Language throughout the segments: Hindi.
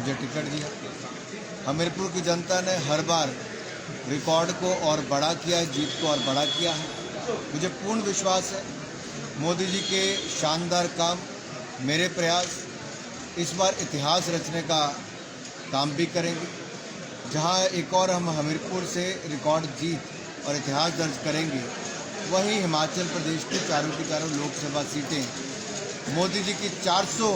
मुझे टिकट दिया। हमीरपुर की जनता ने हर बार रिकॉर्ड को और बड़ा किया है, जीत को और बड़ा किया है। मुझे पूर्ण विश्वास है मोदी जी के शानदार काम, मेरे प्रयास इस बार इतिहास रचने का काम भी करेंगे। जहां एक और हम हमीरपुर से रिकॉर्ड जीत और इतिहास दर्ज करेंगे, वहीं हिमाचल प्रदेश की चारों लोकसभा सीटें मोदी जी की 400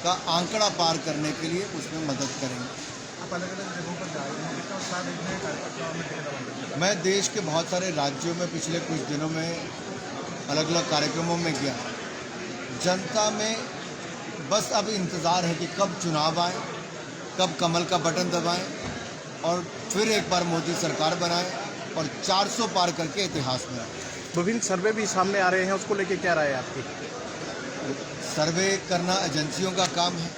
का आंकड़ा पार करने के लिए उसमें मदद करेंगे। आप अलग अलग जगहों पर जा रहे हैं, कितना उत्साह देखने हैं कार्यकर्ताओं में? मैं देश के बहुत सारे राज्यों में पिछले कुछ दिनों में अलग अलग कार्यक्रमों में गया। जनता में बस अब इंतज़ार है कि कब चुनाव आए, कब कमल का बटन दबाएं और फिर एक बार मोदी सरकार बनाएं और 400 पार करके इतिहास में आए। विभिन्न सर्वे भी सामने आ रहे हैं, उसको लेके क्या राय है आपकी? सर्वे करना एजेंसियों का काम है।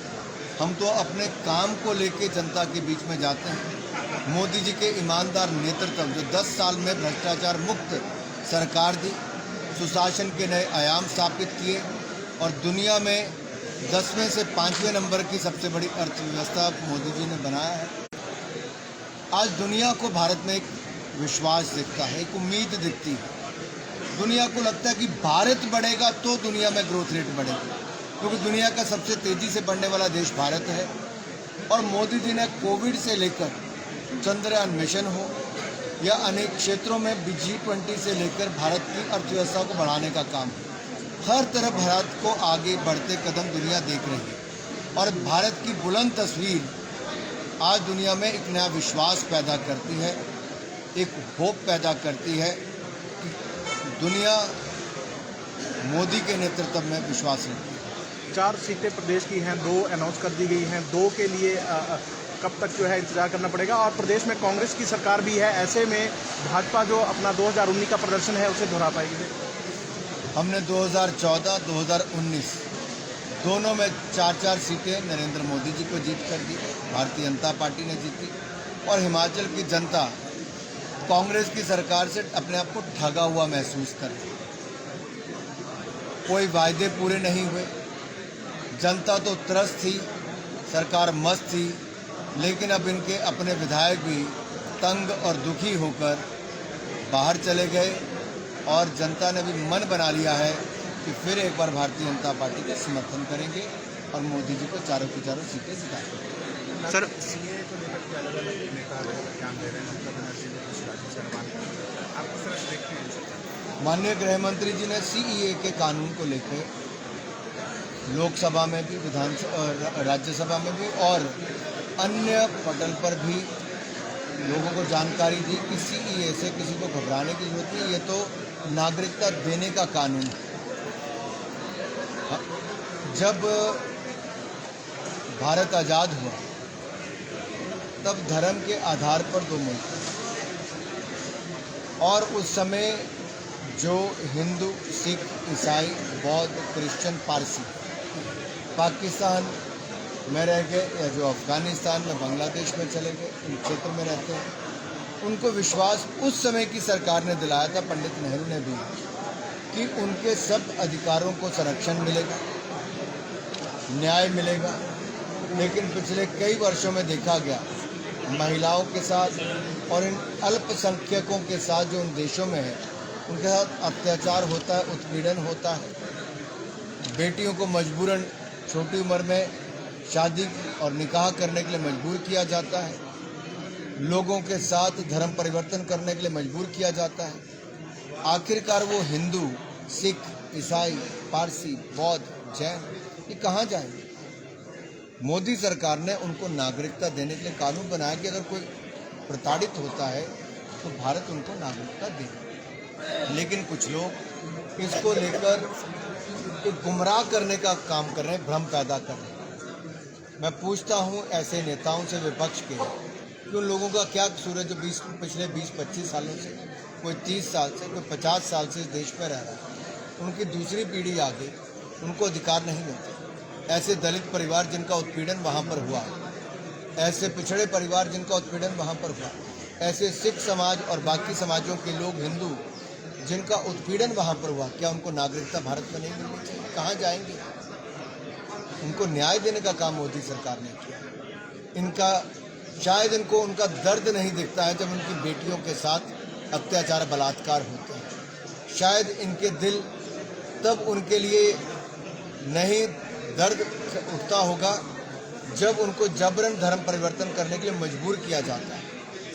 हम तो अपने काम को लेके जनता के बीच में जाते हैं। मोदी जी के ईमानदार नेतृत्व, जो 10 साल में भ्रष्टाचार मुक्त सरकार दी, सुशासन के नए आयाम स्थापित किए और दुनिया में 10वें से 5वें नंबर की सबसे बड़ी अर्थव्यवस्था मोदी जी ने बनाया है। आज दुनिया को भारत में एक विश्वास दिखता है, एक उम्मीद दिखती है। दुनिया को लगता है कि भारत बढ़ेगा तो दुनिया में ग्रोथ रेट बढ़ेगा, क्योंकि दुनिया का सबसे तेज़ी से बढ़ने वाला देश भारत है। और मोदी जी ने कोविड से लेकर चंद्रयान मिशन हो या अनेक क्षेत्रों में G20 से लेकर भारत की अर्थव्यवस्था को बढ़ाने का काम, हर तरफ भारत को आगे बढ़ते कदम दुनिया देख रही है। और भारत की बुलंद तस्वीर आज दुनिया में एक नया विश्वास पैदा करती है, एक होप पैदा करती है कि दुनिया मोदी के नेतृत्व में विश्वास रखती है। 4 सीटें प्रदेश की हैं, 2 अनाउंस कर दी गई हैं, 2 के लिए कब तक जो है इंतजार करना पड़ेगा? और प्रदेश में कांग्रेस की सरकार भी है, ऐसे में भाजपा जो अपना 2019 का प्रदर्शन है उसे दोहरा पाएगी? हमने 2014, 2019 दोनों में 4-4 सीटें नरेंद्र मोदी जी को जीत कर दी, भारतीय जनता पार्टी ने जीती। और हिमाचल की जनता कांग्रेस की सरकार से अपने आप को ठगा हुआ महसूस कर रही। कोई वायदे पूरे नहीं हुए, जनता तो त्रस्त थी, सरकार मस्त थी, लेकिन अब इनके अपने विधायक भी तंग और दुखी होकर बाहर चले गए और जनता ने भी मन बना लिया है कि फिर एक बार भारतीय जनता पार्टी का समर्थन करेंगे और मोदी जी को चारों की चारों सीटें जिताएंगे। सर, माननीय गृह मंत्री जी ने CEA के कानून को लेकर लोकसभा में भी, राज्यसभा में भी और अन्य पटल पर भी लोगों को जानकारी दी कि CEA से किसी को घबराने की जरूरत नहीं, ये तो नागरिकता देने का कानून है। जब भारत आज़ाद हुआ तब धर्म के आधार पर 2 मुल्क थे और उस समय जो हिंदू, सिख, ईसाई, बौद्ध, क्रिश्चियन, पारसी पाकिस्तान में रह गए या जो अफ़गानिस्तान में, बांग्लादेश में चले गए, इन क्षेत्र में रहते हैं, उनको विश्वास उस समय की सरकार ने दिलाया था, पंडित नेहरू ने भी, कि उनके सब अधिकारों को संरक्षण मिलेगा, न्याय मिलेगा। लेकिन पिछले कई वर्षों में देखा गया महिलाओं के साथ और इन अल्पसंख्यकों के साथ जो उन देशों में है, उनके साथ अत्याचार होता है, उत्पीड़न होता है। बेटियों को मजबूरन छोटी उम्र में शादी और निकाह करने के लिए मजबूर किया जाता है, लोगों के साथ धर्म परिवर्तन करने के लिए मजबूर किया जाता है। आखिरकार वो हिंदू, सिख, ईसाई, पारसी, बौद्ध, जैन ये कहाँ जाएंगे? मोदी सरकार ने उनको नागरिकता देने के लिए कानून बनाया कि अगर कोई प्रताड़ित होता है तो भारत उनको नागरिकता देगा। लेकिन कुछ लोग इसको लेकर एक गुमराह करने का काम कर रहे हैं, भ्रम पैदा कर रहे हैं। मैं पूछता हूँ ऐसे नेताओं से, विपक्ष के, कि उन लोगों का क्या कसूर है जो पिछले 20-25 सालों से, कोई 30 साल से, कोई 50 साल से इस देश में रह रहा है, उनकी दूसरी पीढ़ी आ गई, उनको अधिकार नहीं मिलते। ऐसे दलित परिवार जिनका उत्पीड़न वहाँ पर हुआ, ऐसे पिछड़े परिवार जिनका उत्पीड़न वहाँ पर हुआ, ऐसे सिख समाज और बाकी समाजों के लोग, हिंदू, जिनका उत्पीड़न वहाँ पर हुआ, क्या उनको नागरिकता भारत में नहीं मिलनी चाहिए? कहाँ जाएंगे? उनको न्याय देने का काम मोदी सरकार ने किया। इनका शायद इनको उनका दर्द नहीं दिखता है जब उनकी बेटियों के साथ अत्याचार बलात्कार होते हैं। शायद इनके दिल तब उनके लिए नहीं दर्द उठता होगा जब उनको जबरन धर्म परिवर्तन करने के लिए मजबूर किया जाता है।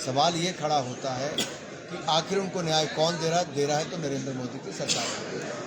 सवाल ये खड़ा होता है कि आखिर उनको न्याय कौन दे रहा है तो नरेंद्र मोदी की सरकार।